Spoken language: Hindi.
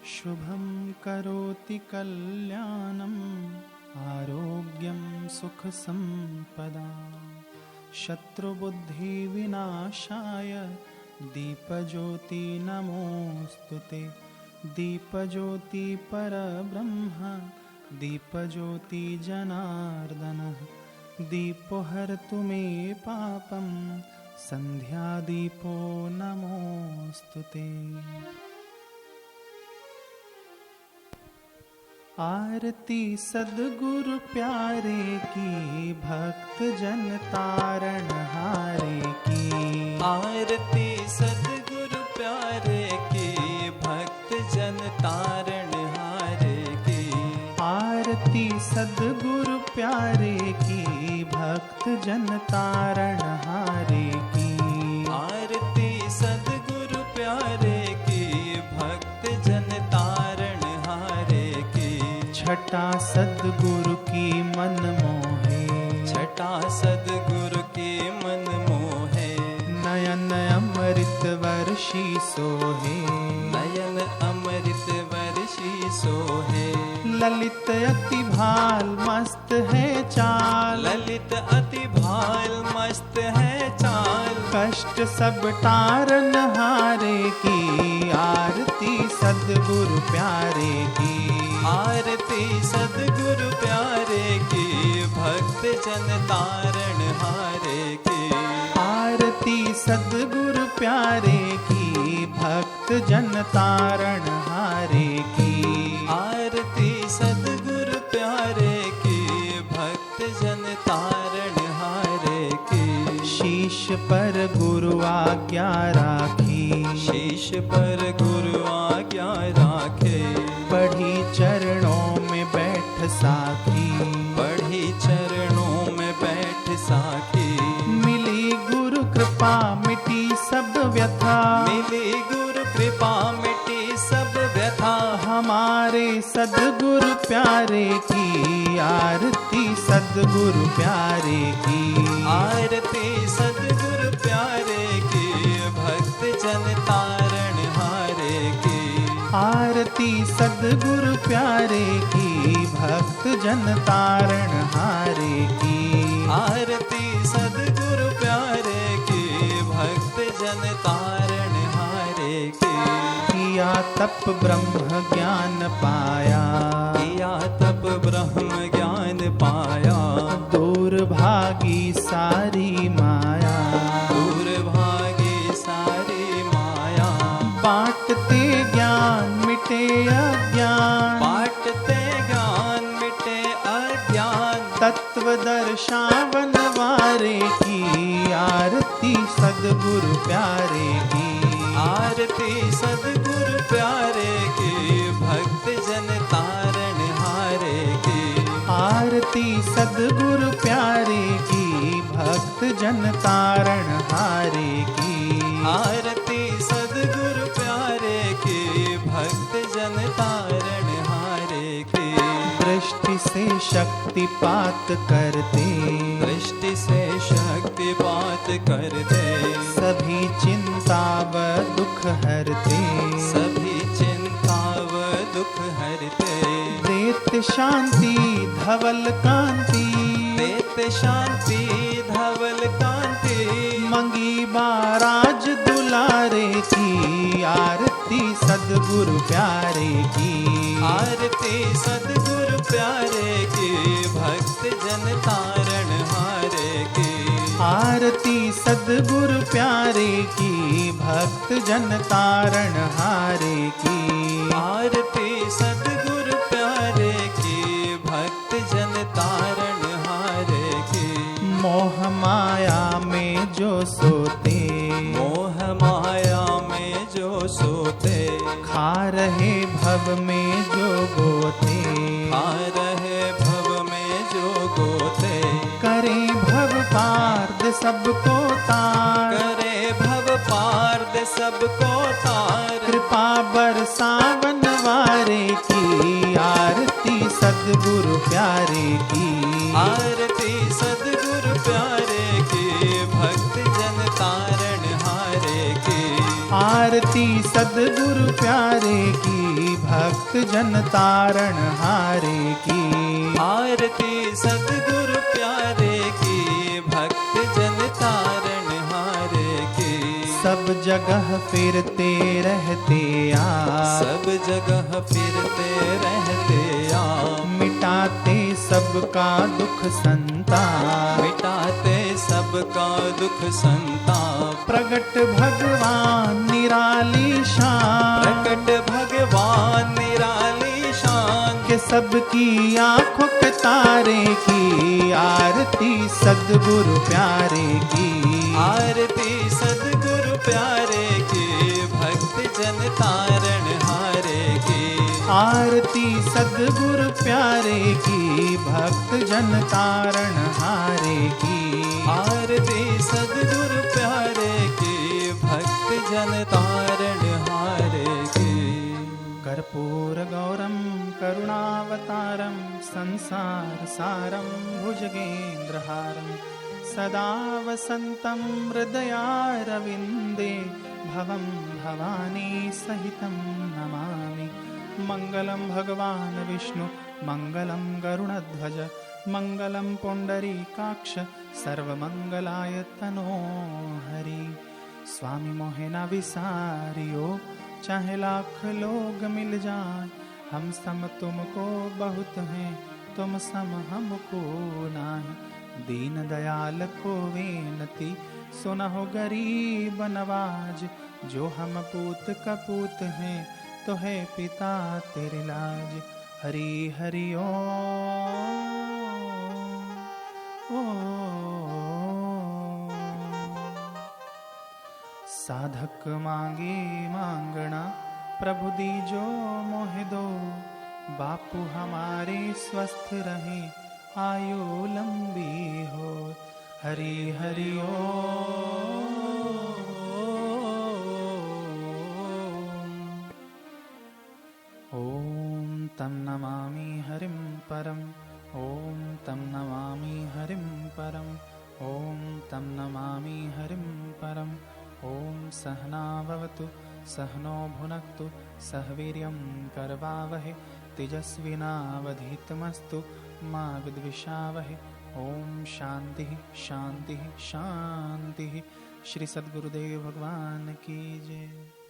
शुभं करोति कल्याणम् आरोग्यं सुखसम्पदा शत्रुबुद्धिविनाशाय दीपज्योति नमोस्तुते। दीपज्योति परब्रह्म दीपज्योति जनार्दनः दीपो हरतु मे पापं संध्यादीपो नमोस्तुते। आरती सद्गुरु प्यारे की भक्त जन तारण हारे की। आरती सद्गुरु प्यारे की भक्त जन तारण हारे की। आरती सद्गुरु प्यारे की भक्त जन तारण हारे की। आरती सद्गुरु प्यारे की भक्त जन तारण हारे की। छटा सद्गुरु की मन मोहे छटा सद्गुरु की मन मोहे। नयन अमृत वर्षी सोहे नयन अमृत वर्षी सोहे। ललित अति भाल मस्त है चाल। ललित अति भाल मस्त है चाल। कष्ट सब तारन हारे की। आरती सद्गुरु प्यारे की। आरती सद्गुरु प्यारे की भक्त जन तारण हारे की। आरती सद्गुरु प्यारे की भक्त जन तारण हारे की। आरती सद्गुरु प्यारे की भक्त जन तारण हारे की। शीश पर गुरु आज्ञा राखी। शीश पर गुरु आज्ञा राखे। पढ़ी चरणों में बैठ साखी। पढ़ी चरणों में बैठ साखी। मिली गुरु कृपा मिटी सब व्यथा। मिली गुरु कृपा मिटी सब व्यथा। हमारे सद्गुरु प्यारे की। आरती सद्गुरु प्यारे की। आरती सद्गुरु प्यारे की भक्त जन तारण हारे की। आरती सद्गुरु प्यारे की भक्त जन तारण हारे की। आरती सद्गुरु प्यारे की भक्त जन तारण हारे की। किया तप ब्रह्म ज्ञान पाया। किया तप ब्रह्म ज्ञान पाया। दूर भागी सारी माया। दूर भागी सारी माया। बांटते ज्ञान मिटे अज्ञान। बांटते ज्ञान मिटे अज्ञान। तत्व दर्शावन वारे की। आरती सद्गुरु प्यारे की। आरती सद्गुरु प्यारे की भक्त जन तारण हारे की। आरती सद्गुरु प्यारे की भक्त जन तारण हारे की। आरती सद्गुरु प्यारे की भक्त जन तारण हारे की। दृष्टि से शक्तिपात करते। दृष्टि से शक्तिपात करते। सभी चिंता व दुख हरते। सभी चिंता व दुख हरते। देत शांति धवल कांति। देत शांति धवल कांति। मंगी बाराज दुलारे की। आरती सद्गुरु प्यारे की। आरती सद्गुरु प्यारे की भक्त जन तारण हारे की। आरती सद्गुरु प्यारे की भक्त जन तारण हारे की। आरती सद्गुरु प्यारे की भक्त जन तारण हारे की। मोह माया में जो सोते। मोह माया में जो सोते। खा रहे भव में जो गोते। खा रहे भव में जो गोते। करें भव पार दे सबको तार। करे भव पार दे सबको तार। कृपा बरसावन वारे की। आरती सद्गुरु प्यारे की। आरती सद्गुरु प्यारे की भक्त जन तारण हारे की। आरती सद्गुरु प्यारे की, भक्त जन तारण हारे की। आरती सद्गुरु प्यारे की, भक्त जन तारण हारे की। सब जगह फिरते रहते आप, सब जगह फिरते रहते आप, मिटाते सबका दुख संताप, मिटाते सबका दुख संताप। प्रगट भगवान निराली शान, प्रकट भगवान निराली शान, के सबकी आंखों के तारे की। आरती सद्गुरु प्यारे की, आरती सद्गुरु प्यारे की, भक्त जन तारण हारे की। आरती सद्गुरु प्यारे की, भक्त जन तारण हारे की। आरती सद्गुरु प्यारे की, भक्त जन तारण हारे की। कर्पूर गौरम करुणावतारम, संसार सारम भुजगेन्द्रहारम, सदा वसन्तं हृदयारविन्दे, भवं भवानी सहितं नमामि। मङ्गलं भगवान् विष्णु, मङ्गलं गरुडध्वज, मङ्गलं पुण्डरीकाक्ष, सर्वमङ्गलाय तनो हरि। स्वामी मोहे न विसारियो, चाहे लाख लोग मिल जाए, हम सम तुमको बहुत हैं, तुम सम हमको नाहीं। दीन दयाल को विनती, सुनहो गरीब नवाज, जो हम पूत कपूत हैं, तो है पिता तेरे लाज। हरि हरि ओ साधक मांगे मांगना, प्रभु दीजो मोहि दो, बापू हमारे स्वस्थ रहे, आयु लंबी हो। हरि हरि ओम तं नमामि हरिं परम, ओम तं नमामि हरिं परम, ओम तं नमामि हरिं परम। ओम सहना भवतु, सहनो भुनक्तु, सह वीर्यं करवावहै, तेजस्विनावधीतमस्तु मा विद्विषावहै। ओम शांति शांति शांति। श्री सद्गुरुदेव भगवान की जय।